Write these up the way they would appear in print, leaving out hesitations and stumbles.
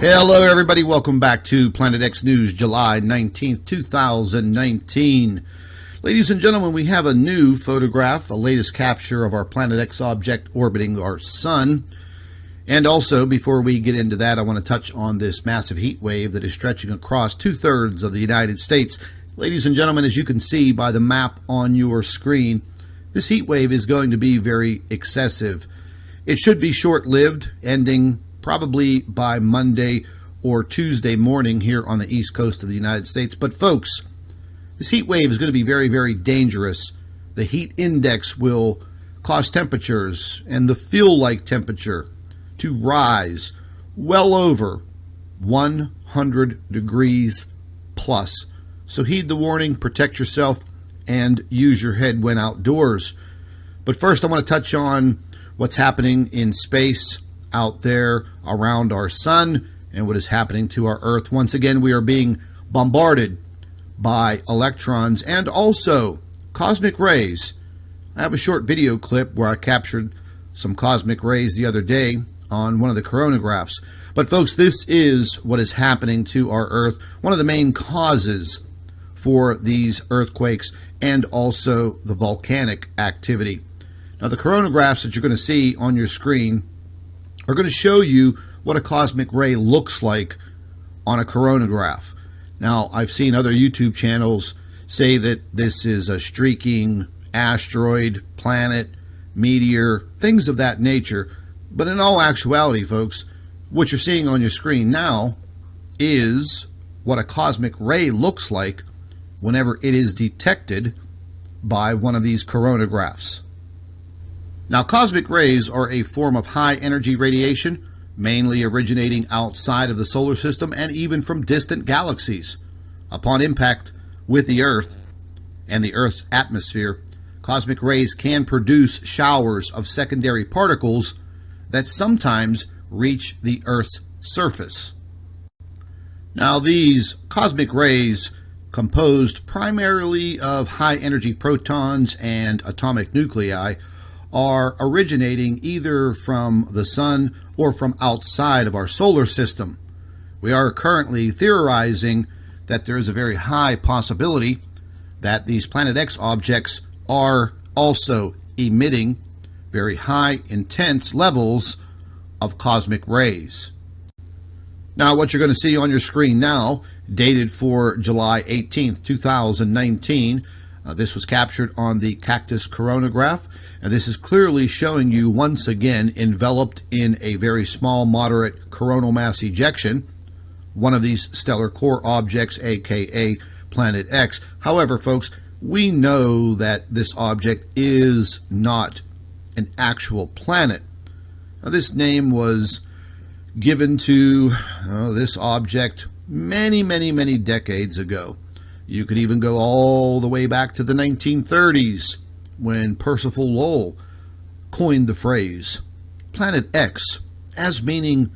Hello everybody, welcome back to Planet X News, July 19th, 2019. Ladies and gentlemen, we have a new photograph, a latest capture of our Planet X object orbiting our sun. And also, before we get into that, I want to touch on this massive heat wave that is stretching across 2/3 of the United States. Ladies and gentlemen, as you can see by the map on your screen, this heat wave is going to be very excessive. It should be short-lived, ending probably by Monday or Tuesday morning here on the east coast of the United States. But folks, this heat wave is going to be very, very dangerous. The heat index will cause temperatures and the feel-like temperature to rise well over 100 degrees plus. So heed the warning, protect yourself, and use your head when outdoors. But first, I want to touch on what's happening in space out there around our sun and what is happening to our Earth. Once again, we are being bombarded by electrons and also cosmic rays. I have a short video clip where I captured some cosmic rays the other day on one of the coronagraphs. But folks, this is what is happening to our Earth. One of the main causes for these earthquakes and also the volcanic activity. Now, the coronagraphs that you're going to see on your screen are going to show you what a cosmic ray looks like on a coronagraph. Now, I've seen other YouTube channels say that this is a streaking asteroid, planet, meteor, things of that nature. But in all actuality, folks, what you're seeing on your screen now is what a cosmic ray looks like whenever it is detected by one of these coronagraphs. Now, cosmic rays are a form of high-energy radiation, mainly originating outside of the solar system and even from distant galaxies. Upon impact with the Earth and the Earth's atmosphere, cosmic rays can produce showers of secondary particles that sometimes reach the Earth's surface. Now, these cosmic rays, composed primarily of high-energy protons and atomic nuclei, are originating either from the sun or from outside of our solar system. We are currently theorizing that there is a very high possibility that these Planet X objects are also emitting very high, intense levels of cosmic rays. Now, what you're going to see on your screen now, dated for July 18th, 2019, this was captured on the Cactus coronagraph, and this is clearly showing you once again enveloped in a very small, moderate coronal mass ejection, one of these stellar core objects, aka Planet X. However, folks, we know that this object is not an actual planet. Now, this name was given to this object many decades ago. You could even go all the way back to the 1930s when Percival Lowell coined the phrase Planet X, as meaning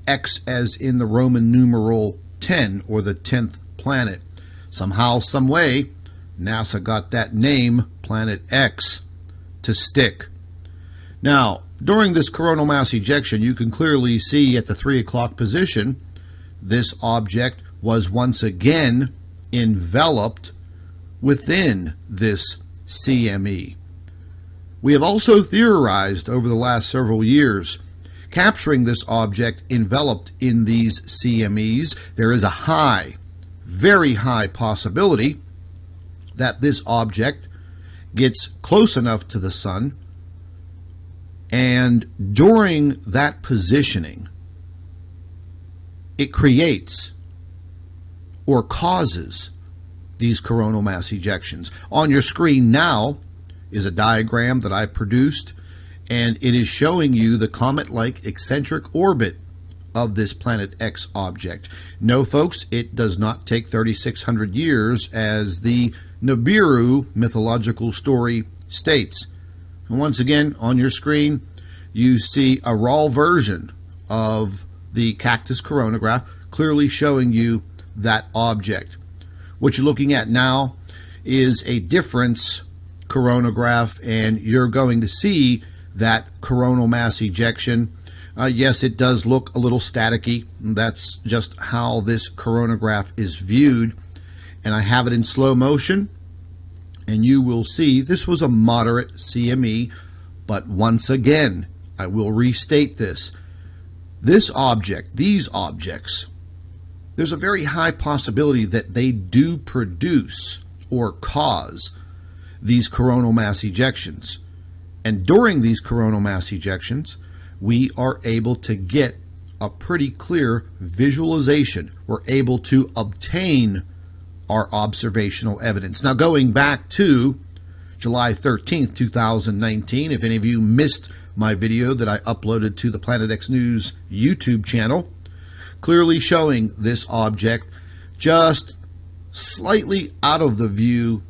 X as in the Roman numeral 10, or the 10th planet. Somehow, some way, NASA got that name, Planet X, to stick. Now, during this coronal mass ejection, you can clearly see at the 3 o'clock position, this object was once again enveloped within this CME. We have also theorized over the last several years, capturing this object enveloped in these CMEs, there is a high, very high possibility that this object gets close enough to the sun, and during that positioning, it creates or causes these coronal mass ejections. On your screen now is a diagram that I produced, and it is showing you the comet-like eccentric orbit of this Planet X object. No, folks, it does not take 3,600 years as the Nibiru mythological story states. And once again, on your screen, you see a raw version of the Cactus coronagraph, clearly showing you that object. What you're looking at now is a difference coronagraph, and you're going to see that coronal mass ejection Yes, it does look a little staticky. That's just how this coronagraph is viewed. And I have it in slow motion. And you will see this was a moderate CME. But once again, I will restate this. This object, these objects, there's a very high possibility that they do produce or cause these coronal mass ejections. And during these coronal mass ejections, we are able to get a pretty clear visualization. We're able to obtain our observational evidence. Now, going back to July 13th, 2019, if any of you missed my video that I uploaded to the Planet X News YouTube channel, clearly showing this object just slightly out of the view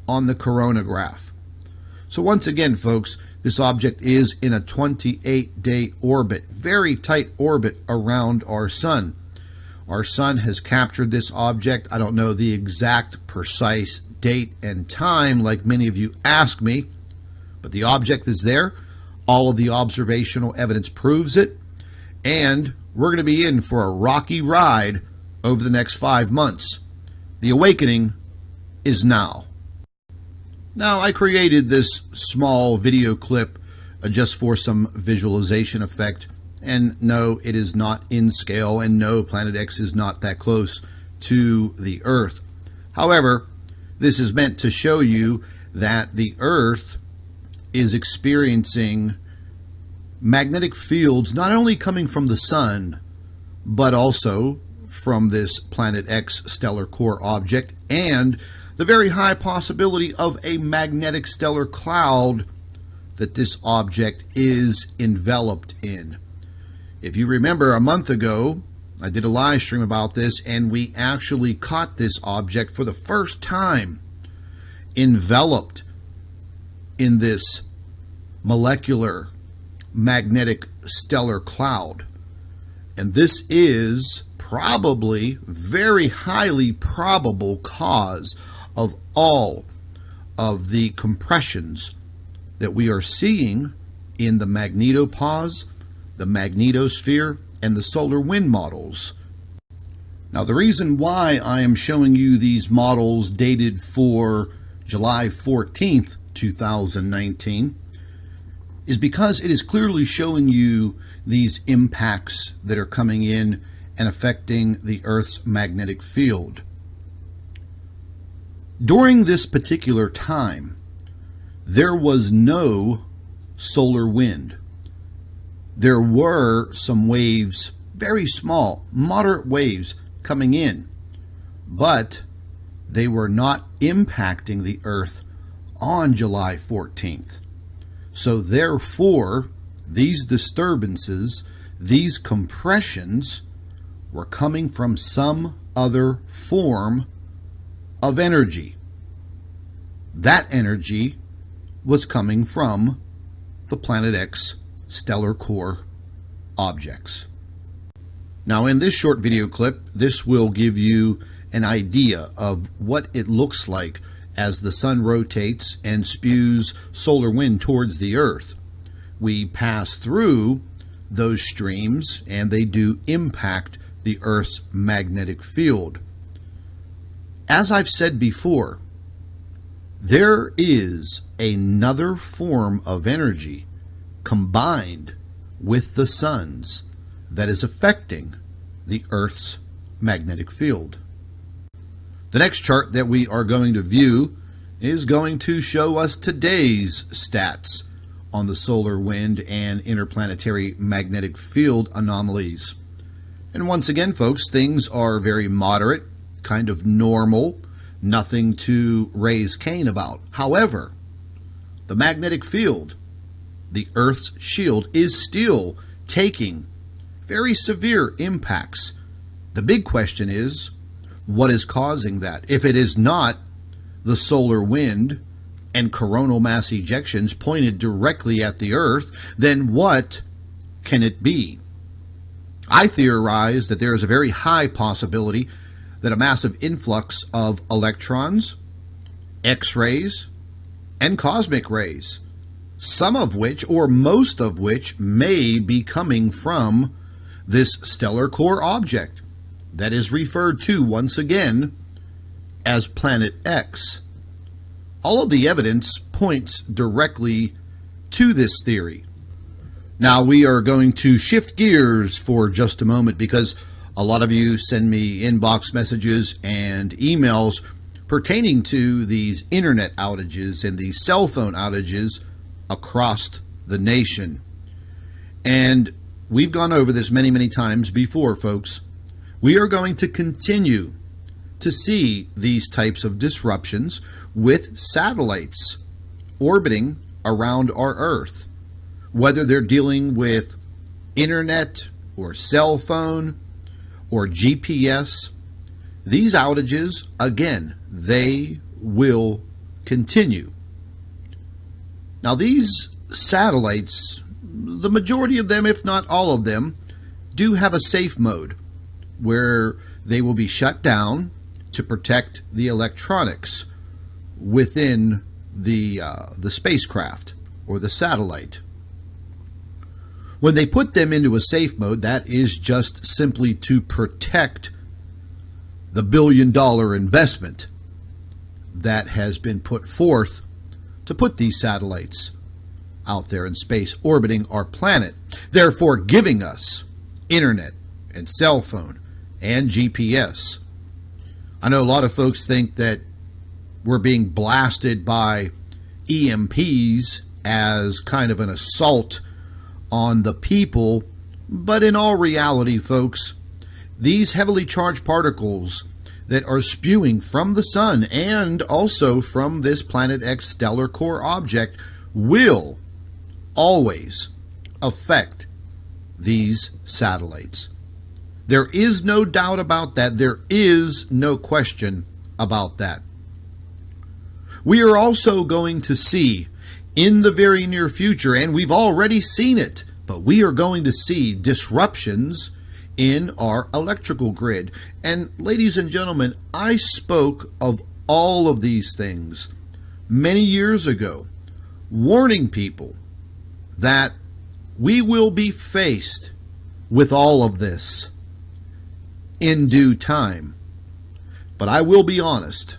on the coronagraph. So once again, folks, this object is in a 28-day orbit, very tight orbit around our sun. Our sun has captured this object. I don't know the exact precise date and time like many of you ask me, but the object is there. All of the observational evidence proves it, and we're going to be in for a rocky ride over the next 5 months. The awakening is now. Now, I created this small video clip just for some visualization effect, and no, it is not in scale, and no, Planet X is not that close to the Earth. However, this is meant to show you that the Earth is experiencing magnetic fields not only coming from the Sun, but also from this Planet X stellar core object, and the very high possibility of a magnetic stellar cloud that this object is enveloped in. If you remember, a month ago, I did a live stream about this, and we actually caught this object for the first time enveloped in this molecular magnetic stellar cloud. And this is probably, very highly probable cause of all of the compressions that we are seeing in the magnetopause, the magnetosphere, and the solar wind models. Now, the reason why I am showing you these models dated for July 14th, 2019 is because it is clearly showing you these impacts that are coming in and affecting the Earth's magnetic field. During this particular time, there was no solar wind. There were some waves, very small, moderate waves coming in, but they were not impacting the Earth on July 14th. So therefore, these disturbances, these compressions, were coming from some other form of energy. That energy was coming from the Planet X stellar core objects. Now, in this short video clip, this will give you an idea of what it looks like as the sun rotates and spews solar wind towards the Earth. We pass through those streams, and they do impact the Earth's magnetic field. As I've said before, there is another form of energy combined with the sun's that is affecting the Earth's magnetic field. The next chart that we are going to view is going to show us today's stats on the solar wind and interplanetary magnetic field anomalies. And once again, folks, things are very moderate, kind of normal, nothing to raise Cain about. However, the magnetic field, the Earth's shield, is still taking very severe impacts. The big question is, what is causing that? If it is not the solar wind and coronal mass ejections pointed directly at the Earth, then what can it be? I theorize that there is a very high possibility that a massive influx of electrons, X-rays, and cosmic rays some of which, or most of which, may be coming from this stellar core object that is referred to once again as Planet X. All of the evidence points directly to this theory. Now we are going to shift gears for just a moment because a lot of you send me inbox messages and emails pertaining to these internet outages and these cell phone outages across the nation. And we've gone over this many, many times before, folks. We are going to continue to see these types of disruptions with satellites orbiting around our Earth, whether they're dealing with internet or cell phone or GPS. These outages, again, they will continue. Now, these satellites, the majority of them, if not all of them, do have a safe mode where they will be shut down to protect the electronics within the spacecraft or the satellite. When they put them into a safe mode, that is just simply to protect the billion-dollar investment that has been put forth to put these satellites out there in space orbiting our planet, therefore giving us internet and cell phone and GPS. I know a lot of folks think that we're being blasted by EMPs as kind of an assault on the people, but in all reality, folks, these heavily charged particles that are spewing from the sun and also from this Planet X stellar core object will always affect these satellites. There is no doubt about that. There is no question about that. We are also going to see in the very near future, and we've already seen it, but we are going to see disruptions in our electrical grid. And ladies and gentlemen, I spoke of all of these things many years ago, warning people that we will be faced with all of this in due time. But I will be honest,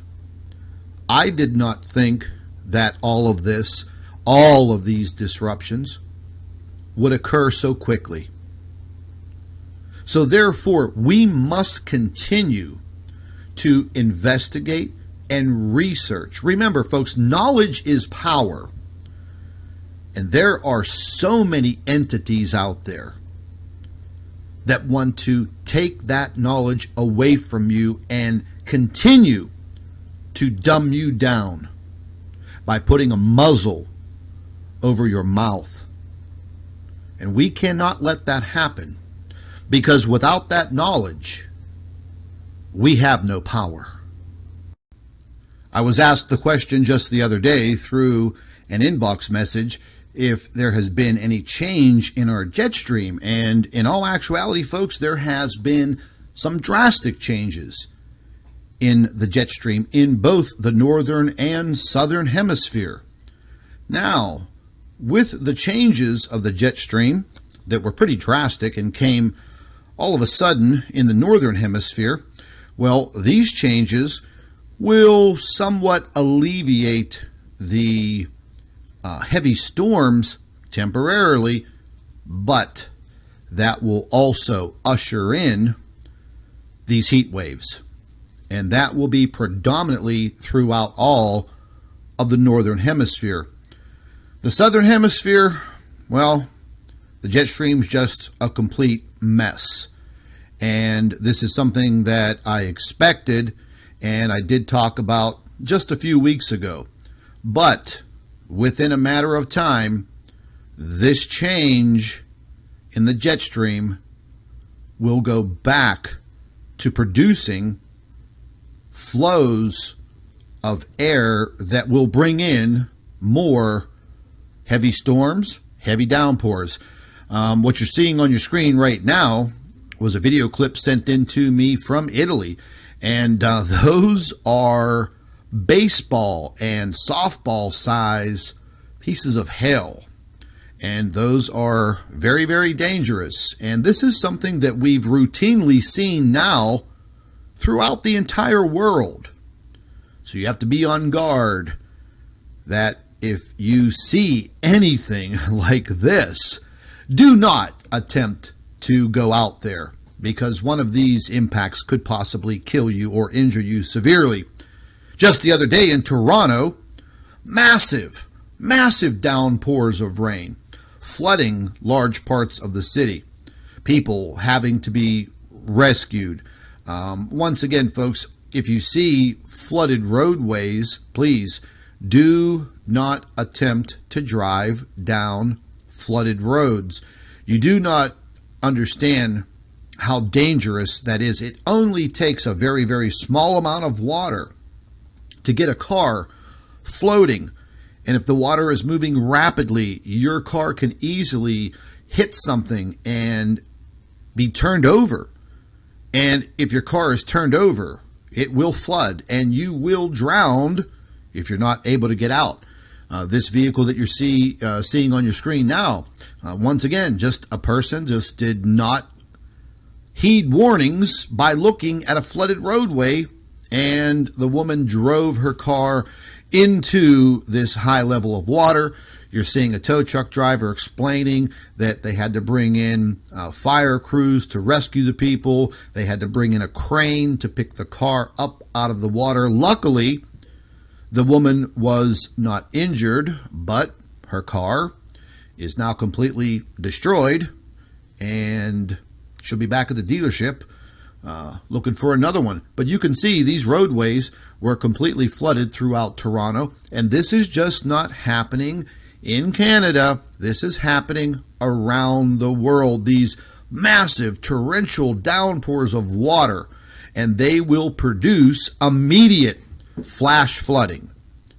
I did not think that all of these disruptions would occur so quickly. So therefore, we must continue to investigate and research. Remember, folks, knowledge is power. And there are so many entities out there that want to take that knowledge away from you and continue to dumb you down by putting a muzzle over your mouth. And we cannot let that happen, because without that knowledge, we have no power. I was asked the question just the other day through an inbox message if there has been any change in our jet stream, and in all actuality, folks, there has been some drastic changes in the jet stream in both the northern and southern hemisphere. Now, with the changes of the jet stream that were pretty drastic and came all of a sudden in the northern hemisphere, well, these changes will somewhat alleviate the heavy storms temporarily, but that will also usher in these heat waves. And that will be predominantly throughout all of the northern hemisphere. The southern hemisphere, well, the jet stream's just a complete mess. And this is something that I expected, and I did talk about just a few weeks ago. But within a matter of time, this change in the jet stream will go back to producing flows of air that will bring in more heavy storms, heavy downpours. What you're seeing on your screen right now was a video clip sent in to me from Italy, and those are baseball and softball size pieces of hail. And those are very, very dangerous. And this is something that we've routinely seen now throughout the entire world. So you have to be on guard that if you see anything like this, do not attempt to go out there, because one of these impacts could possibly kill you or injure you severely. Just the other day in Toronto, massive downpours of rain, flooding large parts of the city. People having to be rescued. Once again, folks, if you see flooded roadways, please do not attempt to drive down flooded roads. You do not understand how dangerous that is. It only takes a very, very small amount of water to get a car floating. And if the water is moving rapidly, your car can easily hit something and be turned over. And if your car is turned over, it will flood and you will drown if you're not able to get out. This vehicle that you're seeing on your screen now, once again, just a person just did not heed warnings by looking at a flooded roadway, and the woman drove her car into this high level of water. You're seeing a tow truck driver explaining that they had to bring in fire crews to rescue the people. They had to bring in a crane to pick the car up out of the water. Luckily, the woman was not injured, but her car is now completely destroyed, and she'll be back at the dealership looking for another one. But you can see these roadways were completely flooded throughout Toronto, and this is just not happening in Canada. This is happening around the world. These massive torrential downpours of water, and they will produce immediate flash flooding.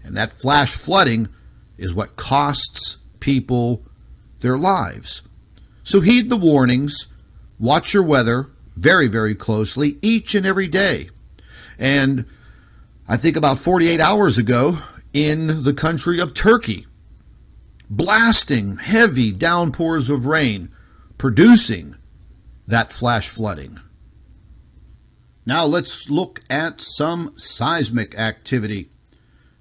And that flash flooding is what costs people their lives. So heed the warnings. Watch your weather very, very closely each and every day. And I think about 48 hours ago in the country of Turkey, blasting heavy downpours of rain, producing that flash flooding. Now let's look at some seismic activity.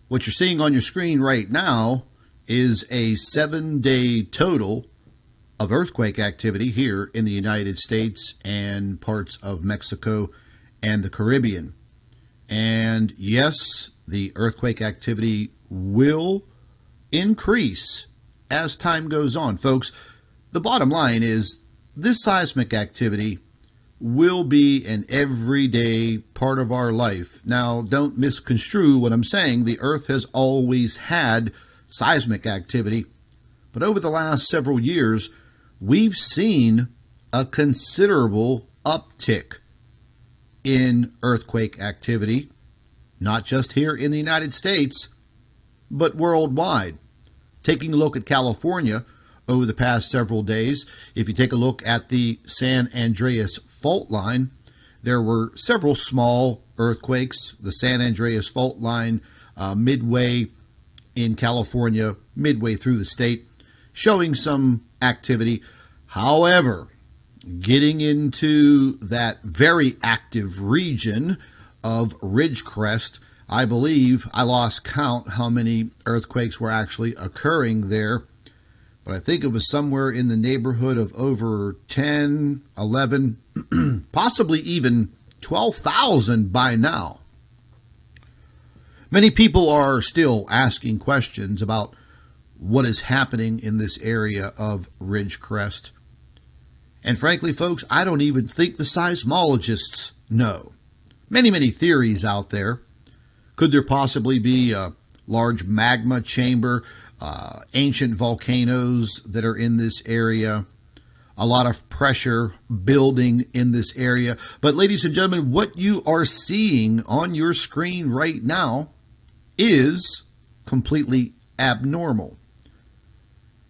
What you're seeing on your screen right now is a 7-day total of earthquake activity here in the United States and parts of Mexico and the Caribbean. And yes, the earthquake activity will increase as time goes on. Folks, the bottom line is this seismic activity will be an everyday part of our life. Now, don't misconstrue what I'm saying. The Earth has always had seismic activity, but over the last several years, we've seen a considerable uptick in earthquake activity, not just here in the United States, but worldwide. Taking a look at California over the past several days, if you take a look at the San Andreas fault line, there were several small earthquakes. The San Andreas fault line midway in California, midway through the state, showing some activity. However, getting into that very active region of Ridgecrest, I believe I lost count how many earthquakes were actually occurring there, but I think it was somewhere in the neighborhood of over 10, 11, possibly even 12,000 by now. Many people are still asking questions about what is happening in this area of Ridgecrest. And frankly, folks, I don't even think the seismologists know. Many theories out there. Could there possibly be a large magma chamber, ancient volcanoes that are in this area, a lot of pressure building in this area? But ladies and gentlemen, what you are seeing on your screen right now is completely abnormal.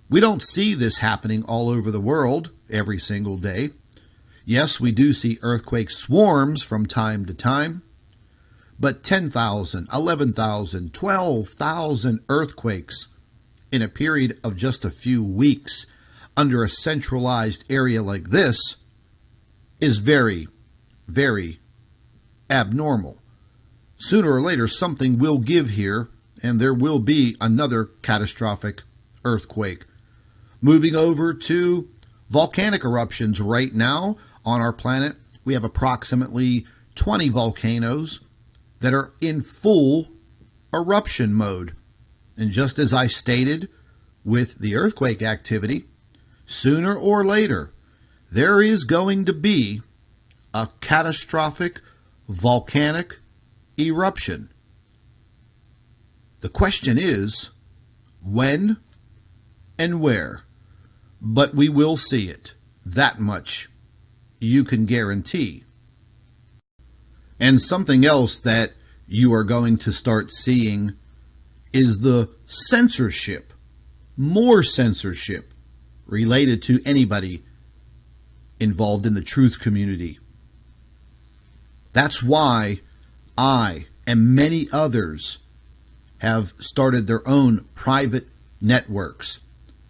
We don't see this happening all over the world every single day. Yes, we do see earthquake swarms from time to time, but 10,000, 11,000, 12,000 earthquakes in a period of just a few weeks under a centralized area like this is very, very abnormal. Sooner or later, something will give here, and there will be another catastrophic earthquake. Moving over to volcanic eruptions right now on our planet, we have approximately 20 volcanoes that are in full eruption mode. And just as I stated with the earthquake activity, sooner or later, there is going to be a catastrophic volcanic eruption. The question is, when and where? But we will see it. That much you can guarantee. And something else that you are going to start seeing is the censorship, more censorship related to anybody involved in the truth community. That's why I and many others have started their own private networks,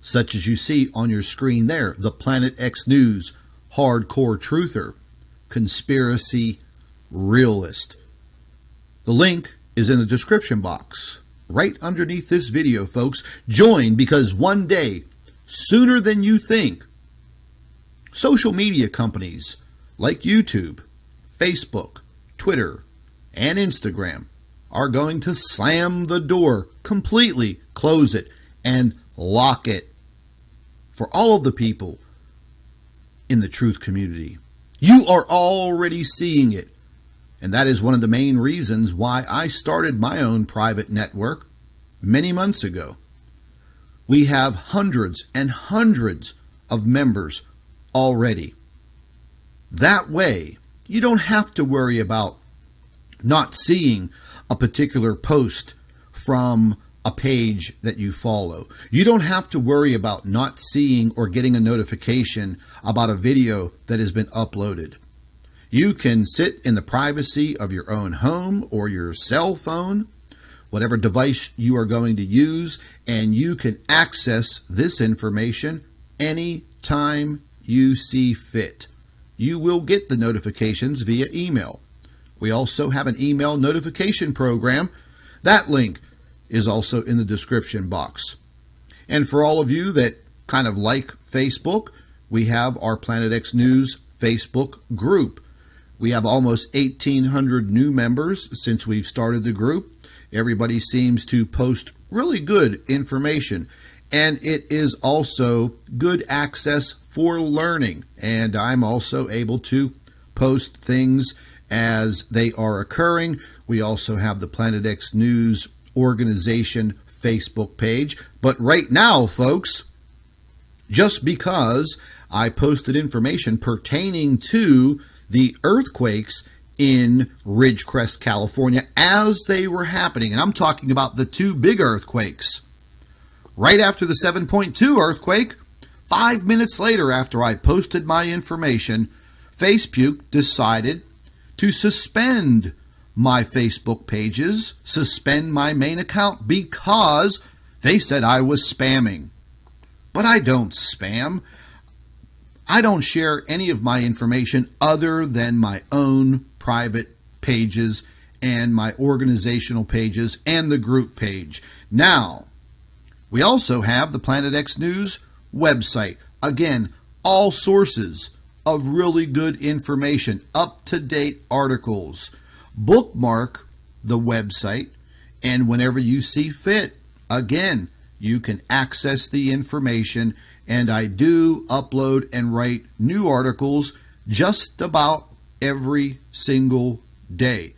such as you see on your screen there, the Planet X News Hardcore Truther, Conspiracy Realist. The link is in the description box, right underneath this video, folks. Join, because one day, sooner than you think, social media companies like YouTube, Facebook, Twitter, and Instagram are going to slam the door, completely close it, and lock it for all of the people in the truth community. You are already seeing it. And that is one of the main reasons why I started my own private network many months ago. We have hundreds and hundreds of members already. That way, you don't have to worry about not seeing a particular post from a page that you follow. You don't have to worry about not seeing or getting a notification about a video that has been uploaded. You can sit in the privacy of your own home or your cell phone, whatever device you are going to use, and you can access this information anytime you see fit. You will get the notifications via email. We also have an email notification program. That link is also in the description box. And for all of you that kind of like Facebook, we have our Planet X News Facebook group. We have almost 1,800 new members since we've started the group. Everybody seems to post really good information, and it is also good access for learning. And I'm also able to post things as they are occurring. We also have the Planet X News organization Facebook page. But right now, folks, just because I posted information pertaining to the earthquakes in Ridgecrest, California, as they were happening, and I'm talking about the two big earthquakes. Right after the 7.2 earthquake, 5 minutes later after I posted my information, Facebook decided to suspend my Facebook pages, suspend my main account, because they said I was spamming. But I don't spam. I don't share any of my information other than my own private pages and my organizational pages and the group page. Now, we also have the Planet X News website. Again, all sources of really good information, up-to-date articles. Bookmark the website, and whenever you see fit, again, you can access the information. And I do upload and write new articles just about every single day.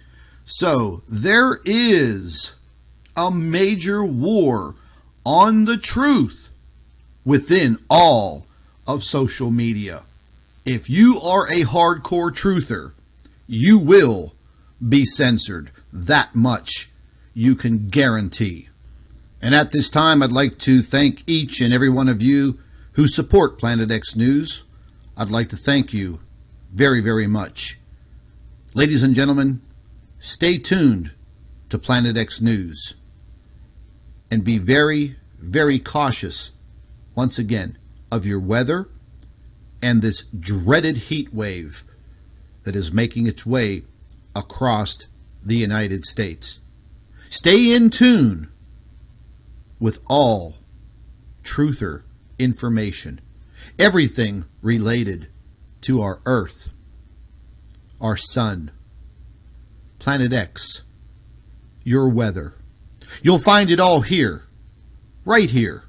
So there is a major war on the truth within all of social media. If you are a hardcore truther, you will be censored. That much you can guarantee. And at this time, I'd like to thank each and every one of you who support Planet X News. I'd like to thank you very, very much. Ladies and gentlemen, stay tuned to Planet X News and be very, very cautious, once again, of your weather and this dreaded heat wave that is making its way across the United States. Stay in tune with all truther information, everything related to our Earth, our Sun, Planet X, your weather. You'll find it all here, right here,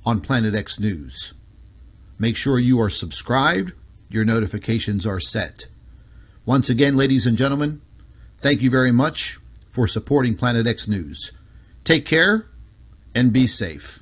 on Planet X News. Make sure you are subscribed, your notifications are set. Once again, ladies and gentlemen, thank you very much for supporting Planet X News. Take care and be safe.